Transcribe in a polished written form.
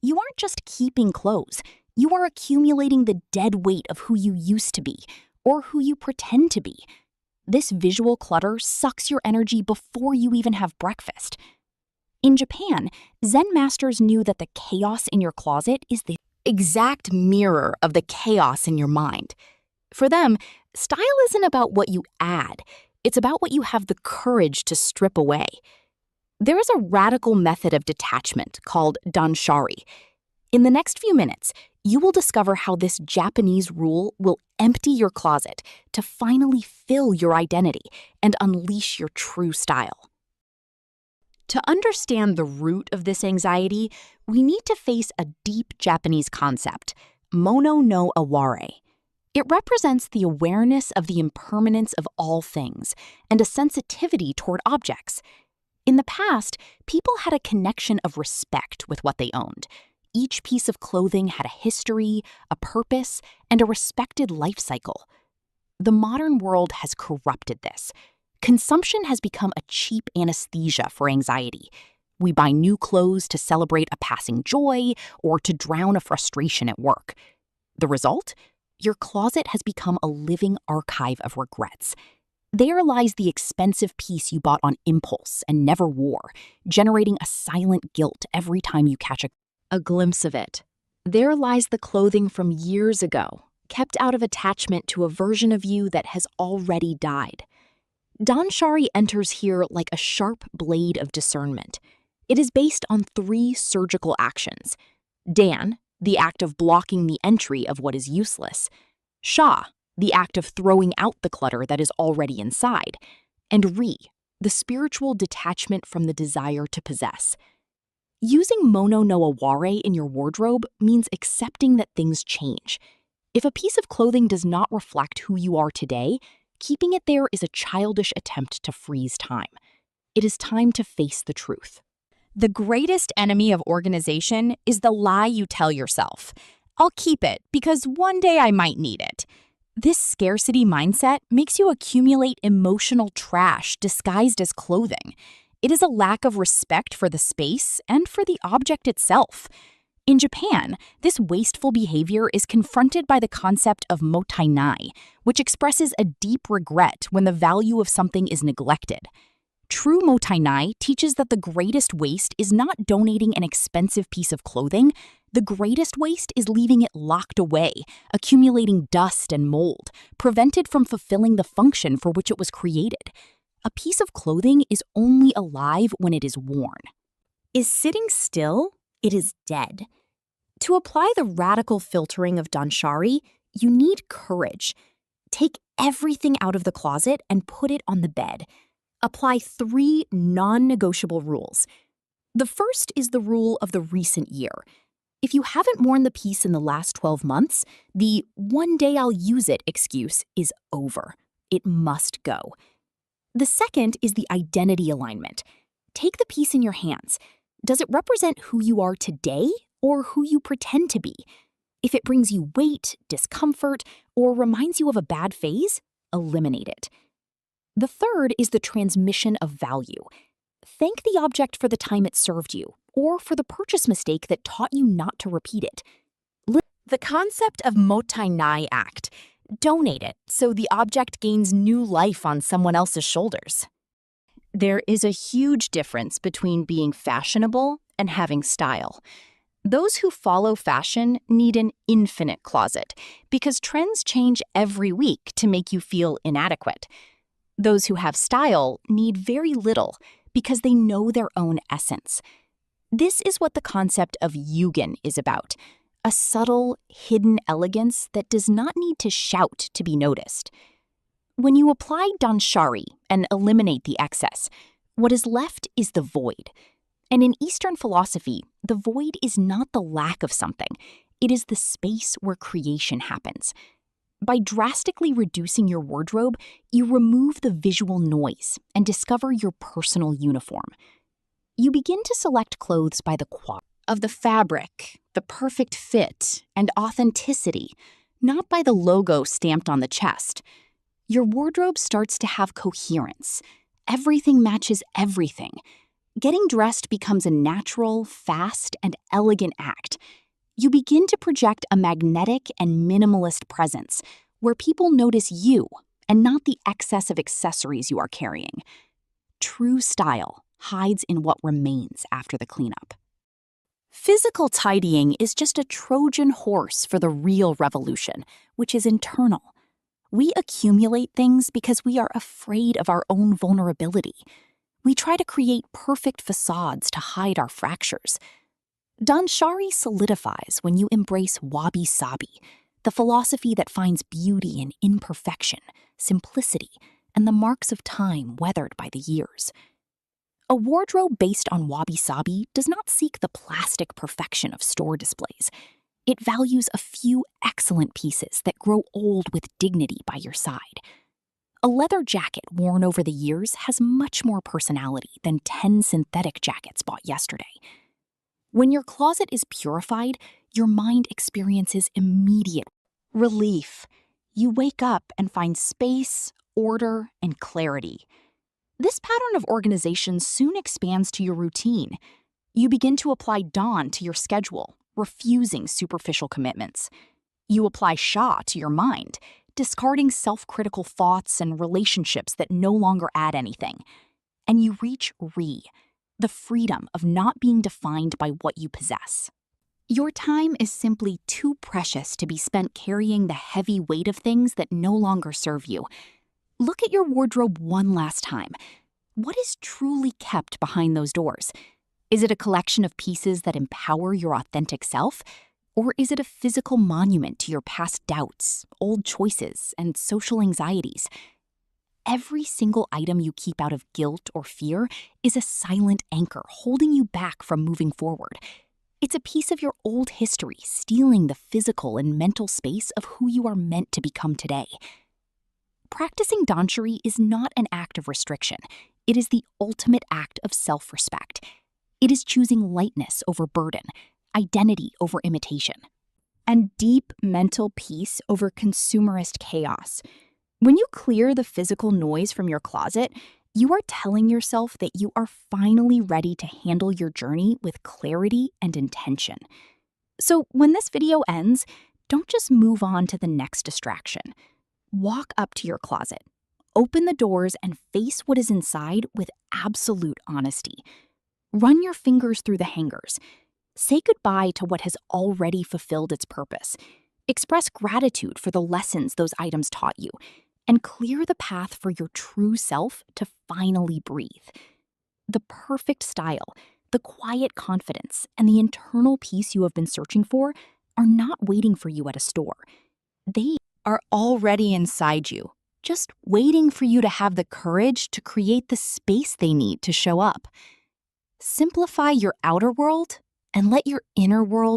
You aren't just keeping clothes, you are accumulating the dead weight of who you used to be, or who you pretend to be. This visual clutter sucks your energy before you even have breakfast. In Japan, Zen masters knew that the chaos in your closet is the exact mirror of the chaos in your mind. For them, style isn't about what you add, it's about what you have the courage to strip away. There is a radical method of detachment called Danshari. In the next few minutes, you will discover how this Japanese rule will empty your closet to finally fill your identity and unleash your true style. To understand the root of this anxiety, we need to face a deep Japanese concept, mono no aware. It represents the awareness of the impermanence of all things and a sensitivity toward objects. In the past, people had a connection of respect with what they owned. Each piece of clothing had a history, a purpose, and a respected life cycle. The modern world has corrupted this. Consumption has become a cheap anesthesia for anxiety. We buy new clothes to celebrate a passing joy or to drown a frustration at work. The result? Your closet has become a living archive of regrets. There lies the expensive piece you bought on impulse and never wore, generating a silent guilt every time you catch a glimpse of it. There lies the clothing from years ago, kept out of attachment to a version of you that has already died. Danshari enters here like a sharp blade of discernment. It is based on 3 surgical actions. Dan, the act of blocking the entry of what is useless. Sha, the act of throwing out the clutter that is already inside. And Ri, the spiritual detachment from the desire to possess. Using mono no aware in your wardrobe means accepting that things change. If a piece of clothing does not reflect who you are today, keeping it there is a childish attempt to freeze time. It is time to face the truth. The greatest enemy of organization is the lie you tell yourself. I'll keep it because one day I might need it. This scarcity mindset makes you accumulate emotional trash disguised as clothing. It is a lack of respect for the space and for the object itself. In Japan, this wasteful behavior is confronted by the concept of mottainai, which expresses a deep regret when the value of something is neglected. True mottainai teaches that the greatest waste is not donating an expensive piece of clothing. The greatest waste is leaving it locked away, accumulating dust and mold, prevented from fulfilling the function for which it was created. A piece of clothing is only alive when it is worn. Is sitting still? It is dead. To apply the radical filtering of Danshari, you need courage. Take everything out of the closet and put it on the bed. Apply 3 non-negotiable rules. The first is the rule of the recent year. If you haven't worn the piece in the last 12 months, the "one day I'll use it" excuse is over. It must go. The second is the identity alignment. Take the piece in your hands. Does it represent who you are today or who you pretend to be? If it brings you weight, discomfort, or reminds you of a bad phase, eliminate it. The third is the transmission of value. Thank the object for the time it served you, or for the purchase mistake that taught you not to repeat it. The concept of mottainai act. Donate it so the object gains new life on someone else's shoulders. There is a huge difference between being fashionable and having style. Those who follow fashion need an infinite closet because trends change every week to make you feel inadequate. Those who have style need very little because they know their own essence. This is what the concept of yugen is about. A subtle, hidden elegance that does not need to shout to be noticed. When you apply Danshari and eliminate the excess, what is left is the void. And in Eastern philosophy, the void is not the lack of something. It is the space where creation happens. By drastically reducing your wardrobe, you remove the visual noise and discover your personal uniform. You begin to select clothes by the quality of the fabric, the perfect fit, and authenticity, not by the logo stamped on the chest. Your wardrobe starts to have coherence. Everything matches everything. Getting dressed becomes a natural, fast, and elegant act. You begin to project a magnetic and minimalist presence where people notice you and not the excess of accessories you are carrying. True style hides in what remains after the cleanup. Physical tidying is just a Trojan horse for the real revolution, which is internal. We accumulate things because we are afraid of our own vulnerability. We try to create perfect facades to hide our fractures. Danshari solidifies when you embrace wabi-sabi, the philosophy that finds beauty in imperfection, simplicity, and the marks of time weathered by the years. A wardrobe based on wabi-sabi does not seek the plastic perfection of store displays. It values a few excellent pieces that grow old with dignity by your side. A leather jacket worn over the years has much more personality than 10 synthetic jackets bought yesterday. When your closet is purified, your mind experiences immediate relief. You wake up and find space, order, and clarity. This pattern of organization soon expands to your routine. You begin to apply dawn to your schedule, refusing superficial commitments. You apply Sha to your mind, discarding self-critical thoughts and relationships that no longer add anything. And you reach Re, the freedom of not being defined by what you possess. Your time is simply too precious to be spent carrying the heavy weight of things that no longer serve you. Look at your wardrobe one last time. What is truly kept behind those doors? Is it a collection of pieces that empower your authentic self? Or is it a physical monument to your past doubts, old choices, and social anxieties? Every single item you keep out of guilt or fear is a silent anchor holding you back from moving forward. It's a piece of your old history stealing the physical and mental space of who you are meant to become today. Practicing Danshari is not an act of restriction. It is the ultimate act of self-respect. It is choosing lightness over burden, identity over imitation, and deep mental peace over consumerist chaos. When you clear the physical noise from your closet, you are telling yourself that you are finally ready to handle your journey with clarity and intention. So when this video ends, don't just move on to the next distraction. Walk up to your closet, open the doors, and face what is inside with absolute honesty. Run your fingers through the hangers. Say goodbye to what has already fulfilled its purpose. Express gratitude for the lessons those items taught you, and clear the path for your true self to finally breathe. The perfect style, the quiet confidence, and the internal peace you have been searching for are not waiting for you at a store. They are already inside you, just waiting for you to have the courage to create the space they need to show up. Simplify your outer world and let your inner world